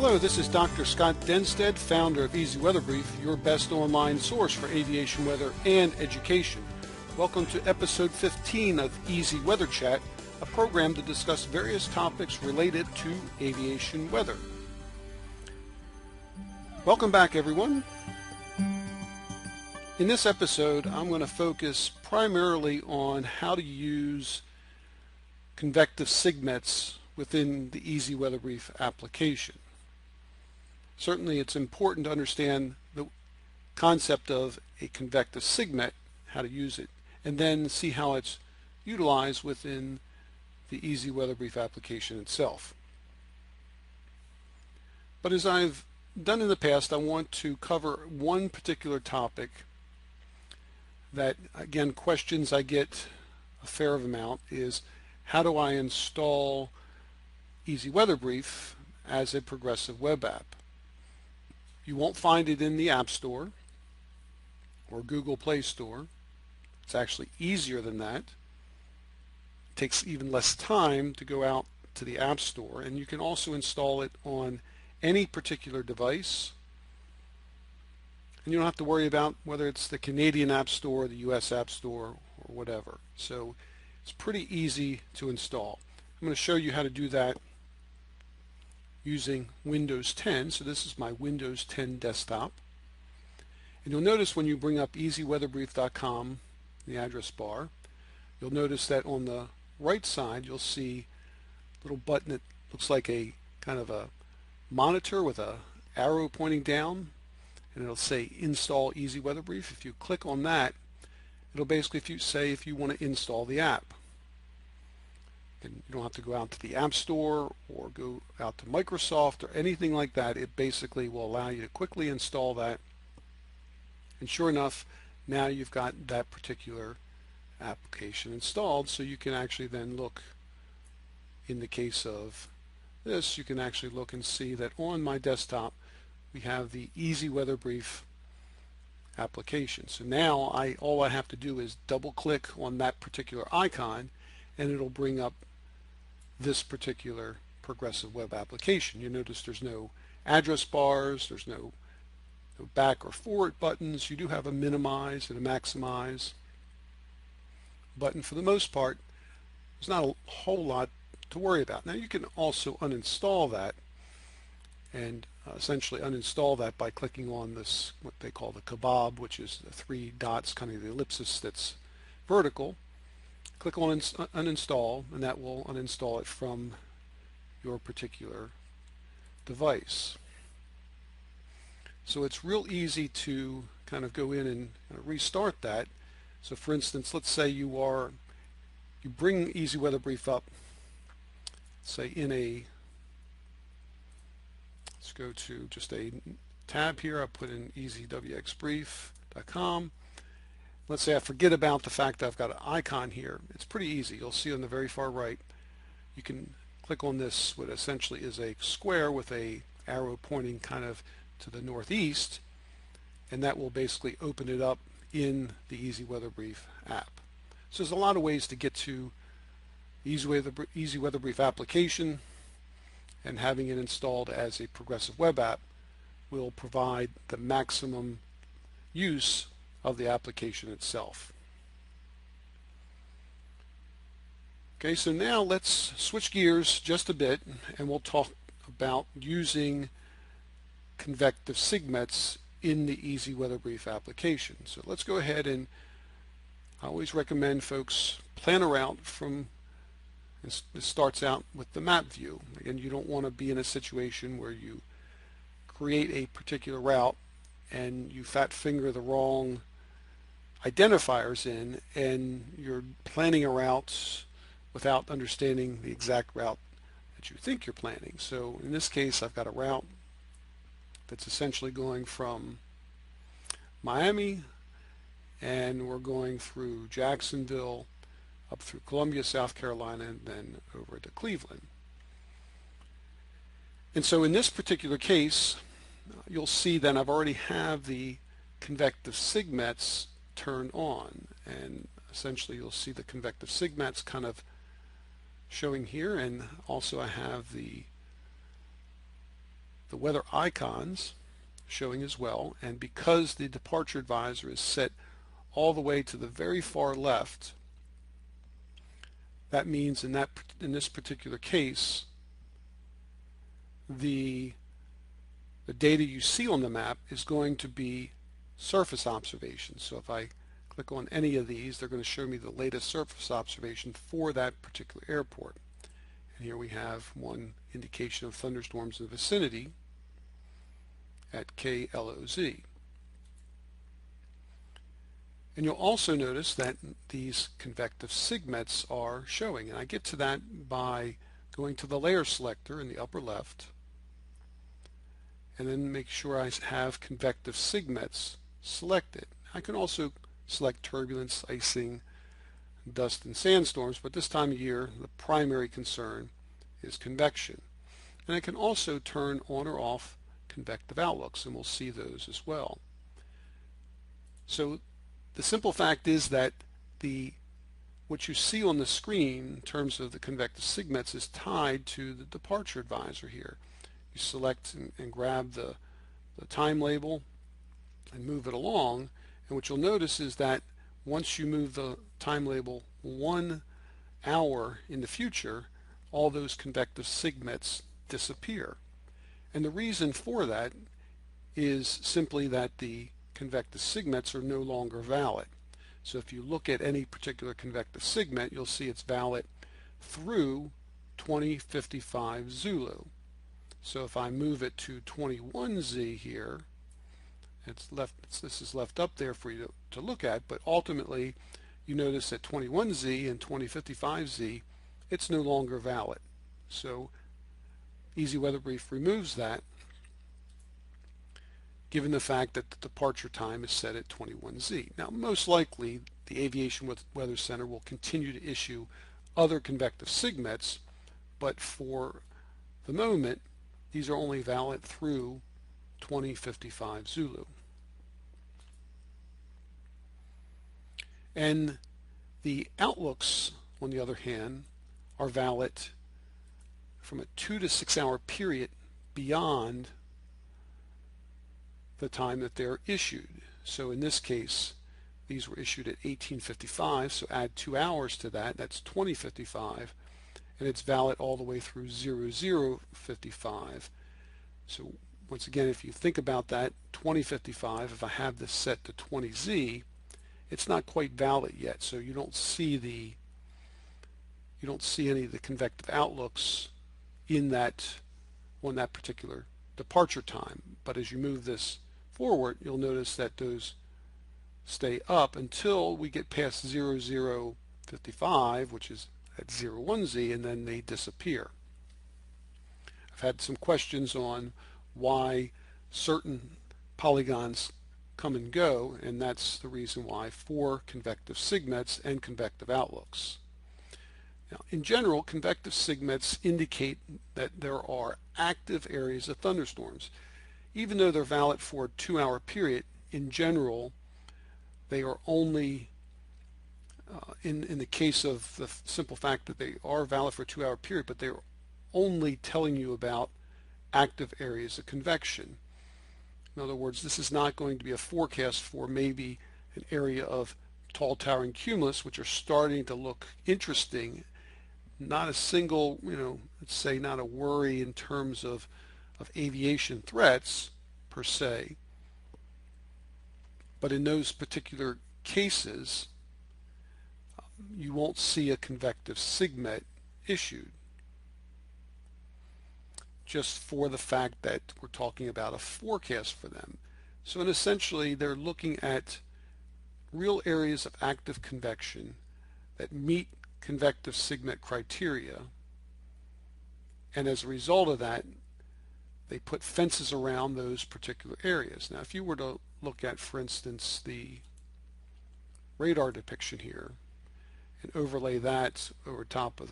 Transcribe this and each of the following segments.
Hello, this is Dr. Scott Dennstaedt, founder of EZWxBrief, your best online source for aviation weather and education. Welcome to episode 15 of EZWxChat, a program to discuss various topics related to aviation weather. Welcome back, everyone. In this episode, I'm going to focus primarily on how to use convective SIGMETs within the EZWxBrief application. Certainly it's important to understand the concept of a convective SIGMET, how to use it, and then see how it's utilized within the EZWxBrief application itself. But as I've done in the past, I want to cover one particular topic that, again, questions I get a fair amount is, how do I install EZWxBrief as a progressive web app? You won't find it in the App Store or Google Play Store. It's actually easier than that. It takes even less time to go out to the App Store, and you can also install it on any particular device. And you don't have to worry about whether it's the Canadian App Store, the US App Store, or whatever. So it's pretty easy to install. I'm going to show you how to do that using Windows 10. So this is my Windows 10 desktop. And you'll notice when you bring up EZWxBrief.com, the address bar, you'll notice that on the right side you'll see a little button that looks like a kind of a monitor with a arrow pointing down, and it'll say Install EZWxBrief. If you click on that, it'll basically if you want to install the app. And you don't have to go out to the App Store or go out to Microsoft or anything like that. It basically will allow you to quickly install that. And sure enough, now you've got that particular application installed, so you can actually then look, in the case of this, you can actually look and see that on my desktop we have the EZWxBrief application. So now all I have to do is double click on that particular icon and it'll bring up this particular progressive web application. You notice there's no address bars, there's no back or forward buttons. You do have a minimize and a maximize button. For the most part, there's not a whole lot to worry about. Now you can also uninstall that and essentially uninstall that by clicking on this, what they call the kebab, which is the three dots, kind of the ellipsis that's vertical. Click on uninstall, and that will uninstall it from your particular device. So it's real easy to kind of go in and restart that. So for instance, let's say you bring EZWxBrief up, say let's go to just a tab here. I'll put in EZWxBrief.com. Let's say I forget about the fact that I've got an icon here. It's pretty easy. You'll see on the very far right, you can click on this, what essentially is a square with a arrow pointing kind of to the northeast, and that will basically open it up in the EZWxBrief app. So there's a lot of ways to get to EZWxBrief application, and having it installed as a progressive web app will provide the maximum use of the application itself. Okay, so now let's switch gears just a bit and we'll talk about using convective SIGMETs in the EZWxBrief application. So let's go ahead, and I always recommend folks plan a route from, it starts out with the map view. Again, you don't want to be in a situation where you create a particular route and you fat finger the wrong identifiers in, and you're planning a route without understanding the exact route that you think you're planning. So in this case, I've got a route that's essentially going from Miami, and we're going through Jacksonville, up through Columbia, South Carolina, and then over to Cleveland. And so in this particular case, you'll see that I've already have the convective SIGMETs turned on, and essentially you'll see the convective SIGMETs kind of showing here, and also I have the the weather icons showing as well, and because the departure advisor is set all the way to the very far left, that means in this particular case, the data you see on the map is going to be surface observations. So if I click on any of these, they're going to show me the latest surface observation for that particular airport. And here we have one indication of thunderstorms in the vicinity at KLOZ. And you'll also notice that these convective SIGMETs are showing. And I get to that by going to the layer selector in the upper left, and then make sure I have convective SIGMETs selected. I can also select turbulence, icing, dust, and sandstorms, but this time of year the primary concern is convection. And I can also turn on or off convective outlooks, and we'll see those as well. So the simple fact is that what you see on the screen in terms of the convective SIGMETs is tied to the departure advisor here. You select and grab the time label and move it along, and what you'll notice is that once you move the time label 1 hour in the future, all those convective SIGMETs disappear. And the reason for that is simply that the convective SIGMETs are no longer valid. So if you look at any particular convective SIGMET, you'll see it's valid through 2055 Zulu. So if I move it to 21Z here, this is left up there for you to look at, but ultimately you notice that 21Z and 2055Z, it's no longer valid. So EZWxBrief removes that, given the fact that the departure time is set at 21Z. Now, most likely, the Aviation Weather Center will continue to issue other convective SIGMETs, but for the moment, these are only valid through 2055 Zulu. And the outlooks, on the other hand, are valid from a 2 to 6 hour period beyond the time that they're issued. So in this case, these were issued at 1855, so add 2 hours to that, that's 2055, and it's valid all the way through 0055. So once again, if you think about that, 2055, if I have this set to 20Z, it's not quite valid yet, so you don't see any of the convective outlooks in on that particular departure time. But as you move this forward, you'll notice that those stay up until we get past 0055, which is at 01Z, and then they disappear. I've had some questions on why certain polygons come and go, and that's the reason why for convective SIGMETs and convective outlooks. Now, in general, convective SIGMETs indicate that there are active areas of thunderstorms. Even though they're valid for a 2 hour period, in general, they are only, in the case of the simple fact that they are valid for a 2 hour period, but they're only telling you about active areas of convection. In other words, this is not going to be a forecast for maybe an area of tall towering cumulus, which are starting to look interesting. Not a single, let's say not a worry in terms of aviation threats per se, but in those particular cases, you won't see a convective SIGMET issued, just for the fact that we're talking about a forecast for them. So essentially, they're looking at real areas of active convection that meet convective SIGMET criteria, and as a result of that, they put fences around those particular areas. Now, if you were to look at, for instance, the radar depiction here and overlay that over top of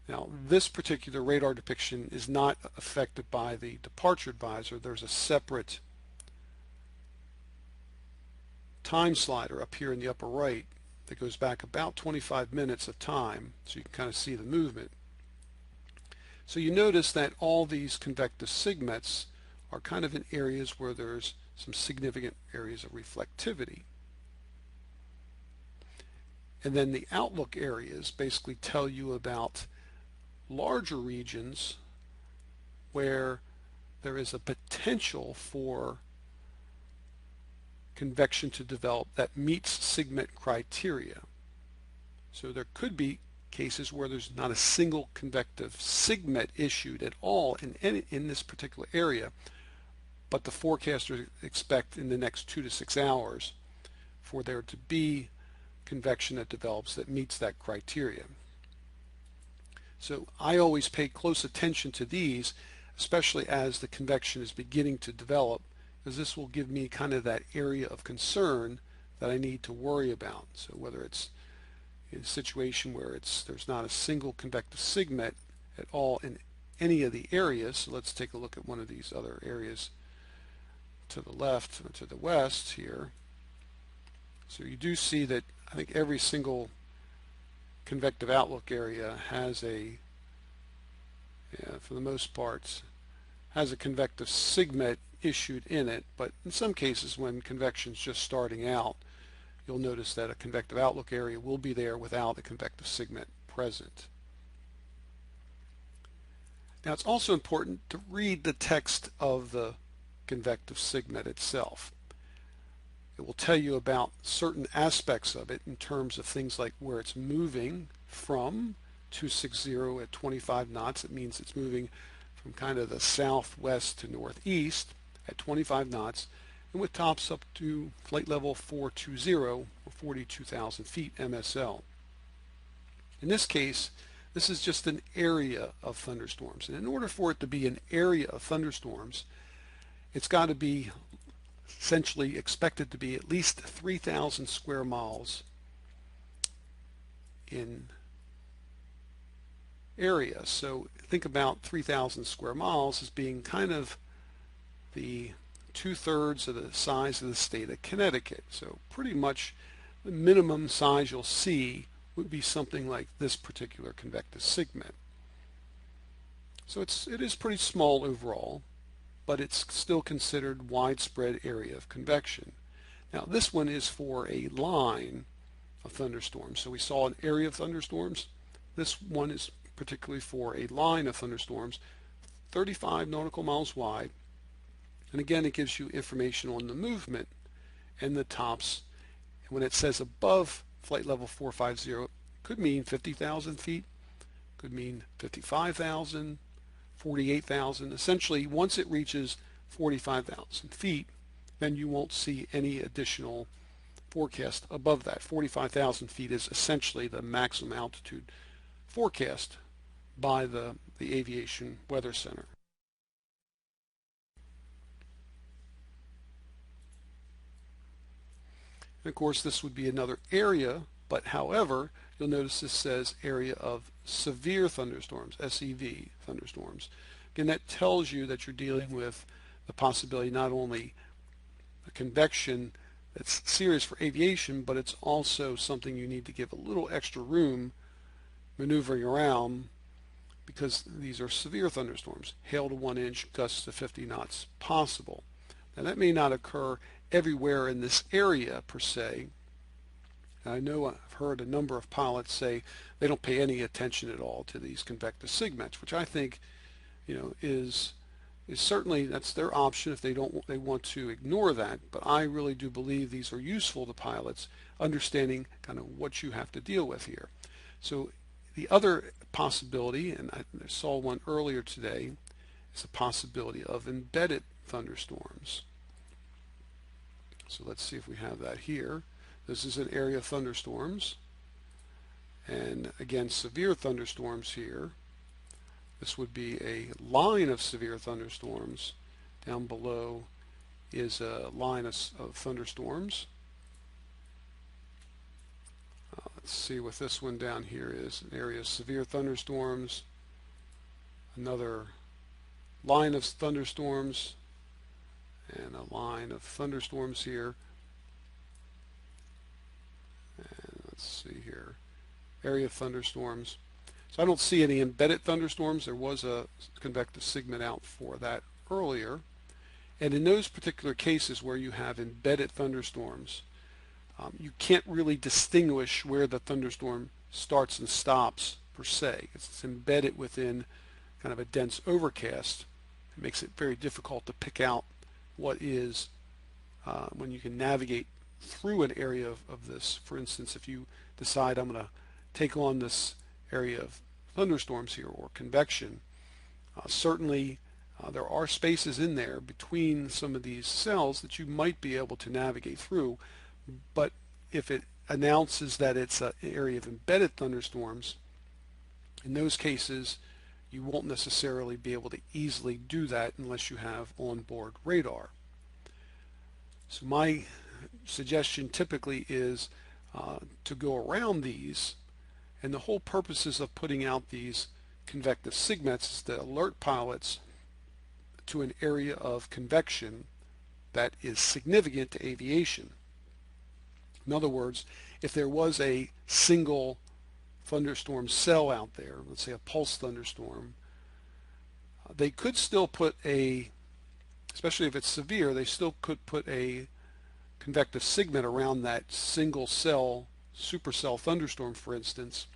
now this particular radar depiction is not affected by the departure advisor. There's a separate time slider up here in the upper right that goes back about 25 minutes of time, so you can kind of see the movement. So you notice that all these convective SIGMETs are kind of in areas where there's some significant areas of reflectivity. And then the outlook areas basically tell you about larger regions where there is a potential for convection to develop that meets SIGMET criteria. So there could be cases where there's not a single convective SIGMET issued at all in this particular area, but the forecasters expect in the next 2 to 6 hours for there to be convection that develops that meets that criteria. So I always pay close attention to these, especially as the convection is beginning to develop, because this will give me kind of that area of concern that I need to worry about. So whether it's in a situation where there's not a single convective SIGMET at all in any of the areas, so let's take a look at one of these other areas to the left or to the west here. So you do see that I think every single convective outlook area has for the most part, has a convective SIGMET issued in it, but in some cases when convection is just starting out, you'll notice that a convective outlook area will be there without a convective SIGMET present. Now it's also important to read the text of the convective SIGMET itself. It will tell you about certain aspects of it in terms of things like where it's moving from 260 at 25 knots. It means it's moving from kind of the southwest to northeast at 25 knots and with tops up to flight level 420 or 42,000 feet MSL. In this case, this is just an area of thunderstorms. And in order for it to be an area of thunderstorms, it's got to be essentially expected to be at least 3,000 square miles in area. So think about 3,000 square miles as being kind of the 2/3 of the size of the state of Connecticut. So pretty much the minimum size you'll see would be something like this particular convective SIGMET. So it is pretty small overall, but it's still considered widespread area of convection. Now this one is for a line of thunderstorms. So we saw an area of thunderstorms. This one is particularly for a line of thunderstorms, 35 nautical miles wide. And again, it gives you information on the movement and the tops. And when it says above flight level 450, it could mean 50,000 feet, could mean 55,000, 48,000. Essentially, once it reaches 45,000 feet, then you won't see any additional forecast above that. 45,000 feet is essentially the maximum altitude forecast by the Aviation Weather Center. And of course, this would be another area, but however, you'll notice this says area of severe thunderstorms, SEV thunderstorms. Again, that tells you that you're dealing with the possibility not only a convection that's serious for aviation, but it's also something you need to give a little extra room maneuvering around because these are severe thunderstorms, hail to 1 inch, gusts to 50 knots possible. Now that may not occur everywhere in this area per se. I know I've heard a number of pilots say they don't pay any attention at all to these convective SIGMETs, which I think, is certainly that's their option if they want to ignore that. But I really do believe these are useful to pilots, understanding kind of what you have to deal with here. So the other possibility, and I saw one earlier today, is the possibility of embedded thunderstorms. So let's see if we have that here. This is an area of thunderstorms, and again, severe thunderstorms here. This would be a line of severe thunderstorms. Down below is a line of thunderstorms. Let's see what this one down here is. An area of severe thunderstorms, another line of thunderstorms, and a line of thunderstorms here. And let's see here, area of thunderstorms. So I don't see any embedded thunderstorms. There was a convective SIGMET out for that earlier. And in those particular cases where you have embedded thunderstorms, you can't really distinguish where the thunderstorm starts and stops per se. It's embedded within kind of a dense overcast. It makes it very difficult to pick out what is when you can navigate through an area of this. For instance, if you decide I'm going to take on this area of thunderstorms here or convection, certainly there are spaces in there between some of these cells that you might be able to navigate through, but if it announces that it's an area of embedded thunderstorms, in those cases you won't necessarily be able to easily do that unless you have onboard radar. So my suggestion typically is to go around these, and the whole purposes of putting out these convective SIGMETs is to alert pilots to an area of convection that is significant to aviation. In other words, if there was a single thunderstorm cell out there, let's say a pulse thunderstorm, they could still put especially if it's severe, they still could put a convective SIGMET around that single cell, supercell thunderstorm, for instance,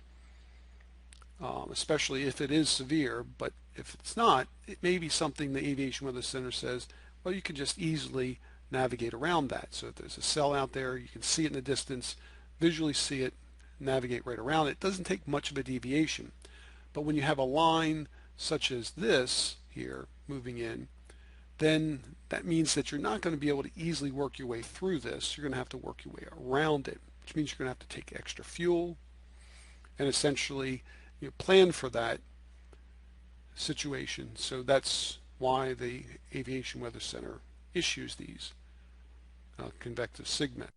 especially if it is severe. But if it's not, it may be something the Aviation Weather Center says, well, you can just easily navigate around that. So if there's a cell out there, you can see it in the distance, visually see it, navigate right around it. It doesn't take much of a deviation. But when you have a line such as this here moving in, then that means that you're not going to be able to easily work your way through this. You're going to have to work your way around it, which means you're going to have to take extra fuel and essentially plan for that situation. So that's why the Aviation Weather Center issues these convective SIGMET.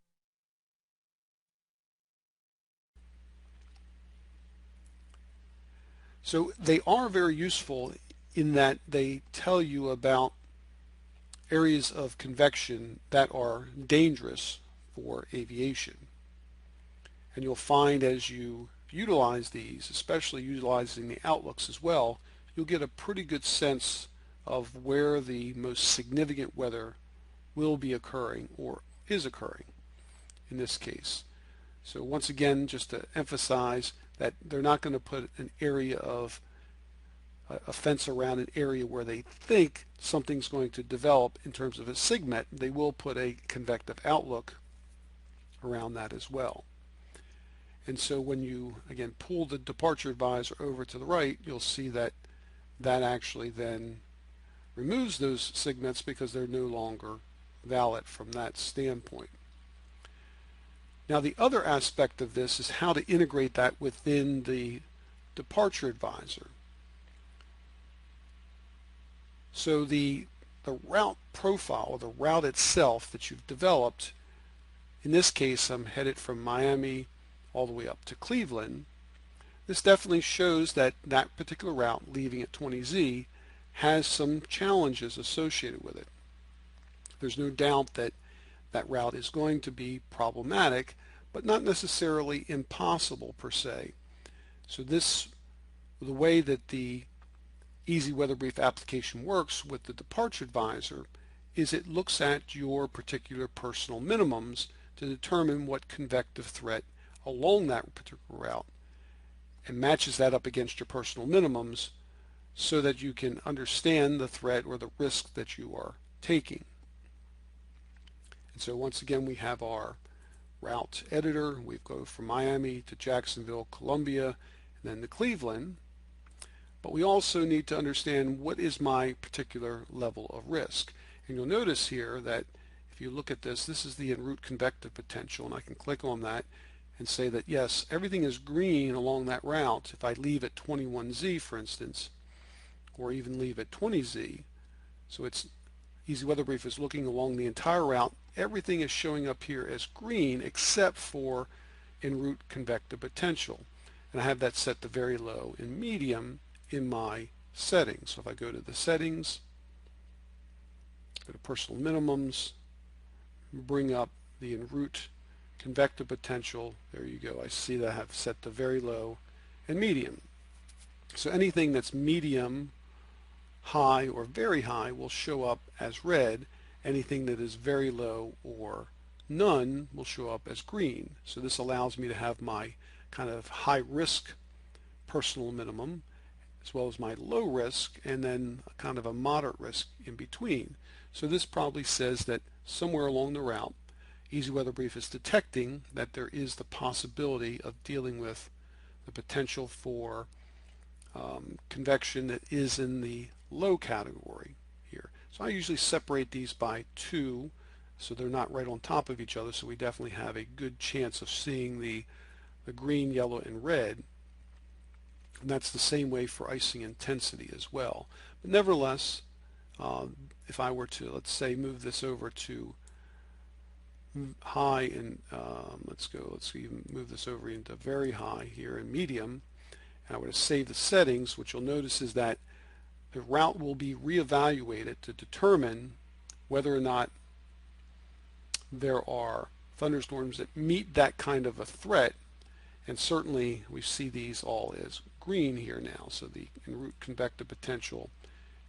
So they are very useful in that they tell you about areas of convection that are dangerous for aviation. And you'll find as you utilize these, especially utilizing the outlooks as well, you'll get a pretty good sense of where the most significant weather will be occurring or is occurring in this case. So once again, just to emphasize that they're not going to put an area of a fence around an area where they think something's going to develop in terms of a SIGMET. They will put a convective outlook around that as well. And so when you again pull the departure advisor over to the right, you'll see that that actually then removes those SIGMETs because they're no longer valid from that standpoint. Now the other aspect of this is how to integrate that within the departure advisor. So the route profile, the route itself that you've developed, in this case I'm headed from Miami all the way up to Cleveland. This definitely shows that that particular route leaving at 20Z has some challenges associated with it. There's no doubt that that route is going to be problematic, but not necessarily impossible per se. So the way that the EZWxBrief application works with the departure advisor is it looks at your particular personal minimums to determine what convective threat along that particular route and matches that up against your personal minimums so that you can understand the threat or the risk that you are taking. And so once again we have our route editor. We go from Miami to Jacksonville, Columbia, and then to Cleveland. But we also need to understand what is my particular level of risk. And you'll notice here that if you look at this, this is the en route convective potential, and I can click on that and say that yes, everything is green along that route. If I leave at 21Z, for instance, or even leave at 20Z, so it's EZWxBrief is looking along the entire route, everything is showing up here as green except for en route convective potential. And I have that set to very low and medium in my settings. So if I go to the settings, go to personal minimums, bring up the en route convective potential, there you go. I see that I have set to very low and medium. So anything that's medium, high, or very high will show up as red. Anything that is very low or none will show up as green. So this allows me to have my kind of high risk personal minimum as well as my low risk, and then kind of a moderate risk in between. So this probably says that somewhere along the route, EZWxBrief is detecting that there is the possibility of dealing with the potential for convection that is in the low category here. So I usually separate these by 2 so they're not right on top of each other, so we definitely have a good chance of seeing the green, yellow, and red. And that's the same way for icing intensity as well. But nevertheless, if I were to, let's say, move this over to high, and let's even move this over into very high here in medium, and I were to save the settings, what you'll notice is that the route will be reevaluated to determine whether or not there are thunderstorms that meet that kind of a threat. And certainly we see these all as green here now. So the en route convective potential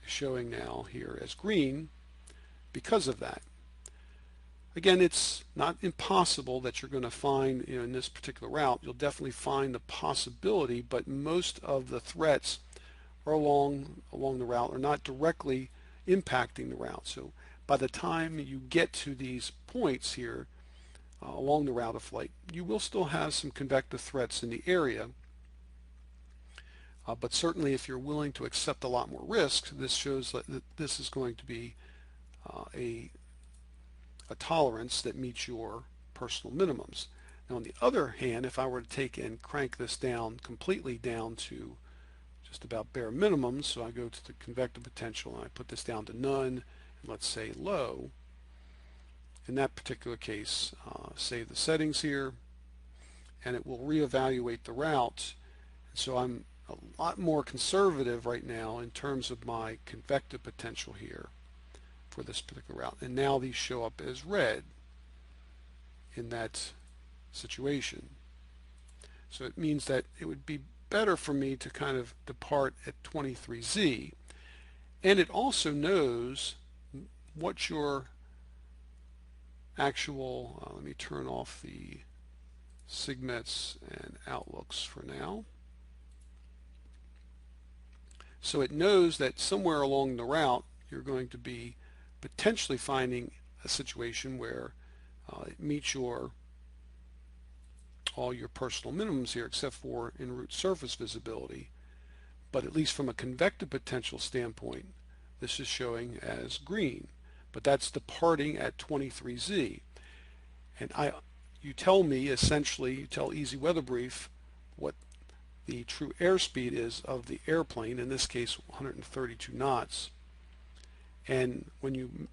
is showing now here as green because of that. Again, it's not impossible that you're going to find, in this particular route, you'll definitely find the possibility, but most of the threats are along the route are not directly impacting the route. So by the time you get to these points here, along the route of flight, you will still have some convective threats in the area, but certainly if you're willing to accept a lot more risk, this shows that this is going to be a tolerance that meets your personal minimums. Now on the other hand, if I were to take and crank this down completely down to just about bare minimums, so I go to the convective potential and I put this down to none, and let's say low. In that particular case, save the settings here, and it will reevaluate the route. So I'm a lot more conservative right now in terms of my convective potential here for this particular route. And now these show up as red in that situation. So it means that it would be better for me to kind of depart at 23Z. And it also knows what your actual, let me turn off the SIGMETs and outlooks for now. So it knows that somewhere along the route you're going to be potentially finding a situation where it meets all your personal minimums here except for en route surface visibility. But at least from a convective potential standpoint, this is showing as green. But that's departing at 23Z. And you tell me, essentially, you tell EZWxBrief what the true airspeed is of the airplane, in this case 132 knots. And when you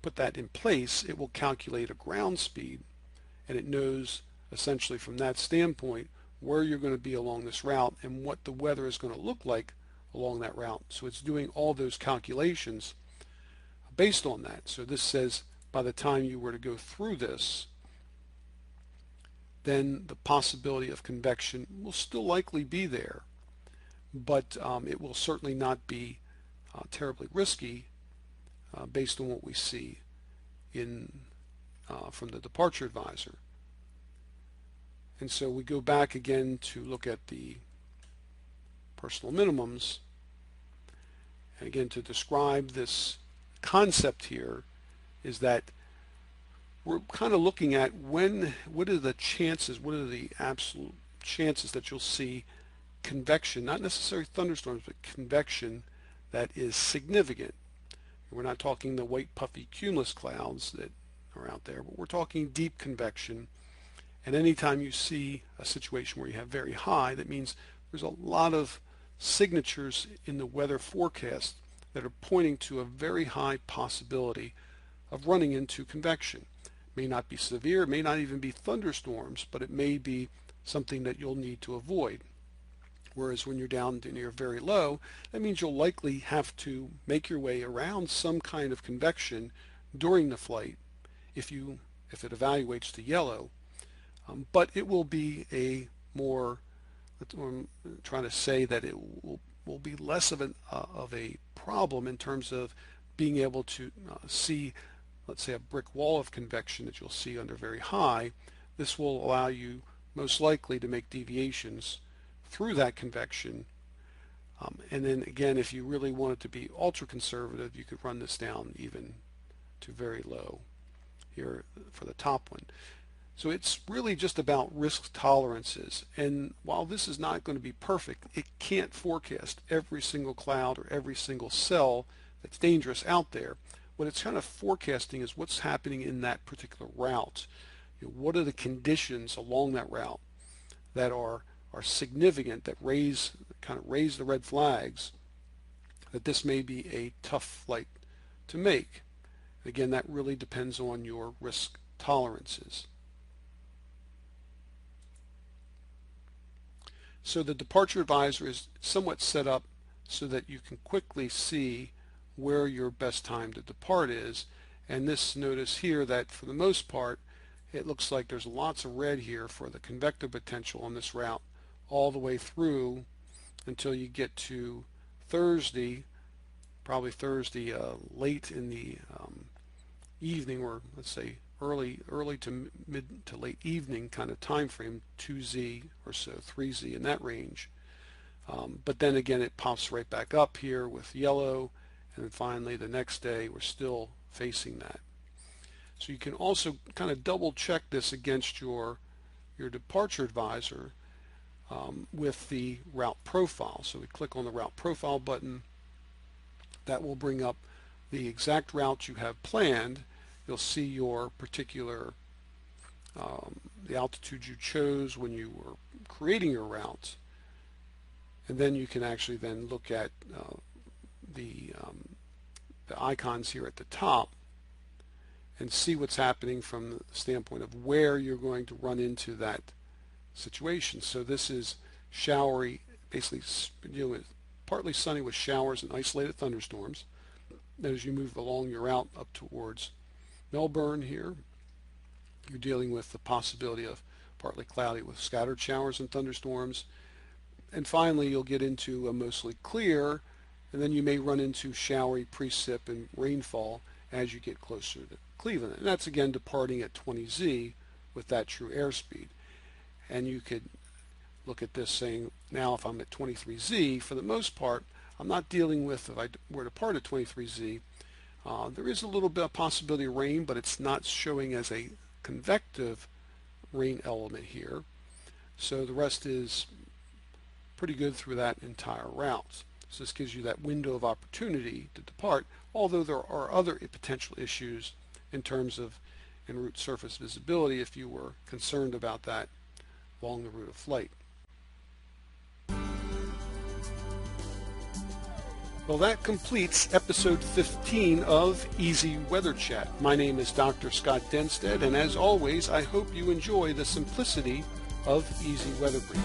put that in place, it will calculate a ground speed, and it knows essentially from that standpoint where you're going to be along this route and what the weather is going to look like along that route. So it's doing all those calculations based on that. So this says by the time you were to go through this, then the possibility of convection will still likely be there, but it will certainly not be terribly risky based on what we see from the Departure Advisor. And so we go back again to look at the personal minimums, and again to describe this concept here is that we're kind of looking at what are the chances, what are the absolute chances that you'll see convection, not necessarily thunderstorms, but convection that is significant. We're not talking the white puffy cumulus clouds that are out there, but we're talking deep convection. And anytime you see a situation where you have very high, that means there's a lot of signatures in the weather forecast that are pointing to a very high possibility of running into convection. It may not be severe, it may not even be thunderstorms, but it may be something that you'll need to avoid. Whereas when you're down near very low, that means you'll likely have to make your way around some kind of convection during the flight if it evaluates to yellow. But it will be a more I'm trying to say that it will be less of a problem in terms of being able to see, let's say, a brick wall of convection that you'll see under very high. This will allow you most likely to make deviations through that convection. And then again, if you really want it to be ultra conservative, you could run this down even to very low here for the top one. So it's really just about risk tolerances. And while this is not going to be perfect, it can't forecast every single cloud or every single cell that's dangerous out there. What it's kind of forecasting is what's happening in that particular route. What are the conditions along that route that are significant, that kind of raise the red flags that this may be a tough flight to make. Again, that really depends on your risk tolerances. So the Departure Advisor is somewhat set up so that you can quickly see where your best time to depart is. And this, notice here that for the most part, it looks like there's lots of red here for the convective potential on this route all the way through until you get to Thursday, probably Thursday late in the evening, or let's say early to mid to late evening kind of time frame, 2Z or so, 3Z in that range. But then again, it pops right back up here with yellow, and then finally the next day we're still facing that. So you can also kind of double check this against your Departure Advisor with the route profile. So we click on the route profile button. That will bring up the exact route you have planned. You'll see your particular the altitude you chose when you were creating your route, and then you can actually then look at the icons here at the top and see what's happening from the standpoint of where you're going to run into that situation. So this is showery, basically dealing with partly sunny with showers and isolated thunderstorms. Then as you move along your route up towards Melbourne here, you're dealing with the possibility of partly cloudy with scattered showers and thunderstorms. And finally you'll get into a mostly clear, and then you may run into showery precip and rainfall as you get closer to Cleveland. And that's again departing at 20Z with that true airspeed. And you could look at this saying, now if I'm at 23Z, for the most part, I'm not dealing with, if I were to depart at 23Z, there is a little bit of possibility of rain, but it's not showing as a convective rain element here. So the rest is pretty good through that entire route. So this gives you that window of opportunity to depart, although there are other potential issues in terms of en route surface visibility if you were concerned about that along the route of flight. Well, that completes episode 15 of Easy Weather Chat. My name is Dr. Scott Dennstaedt, and as always, I hope you enjoy the simplicity of Easy Weather Brief.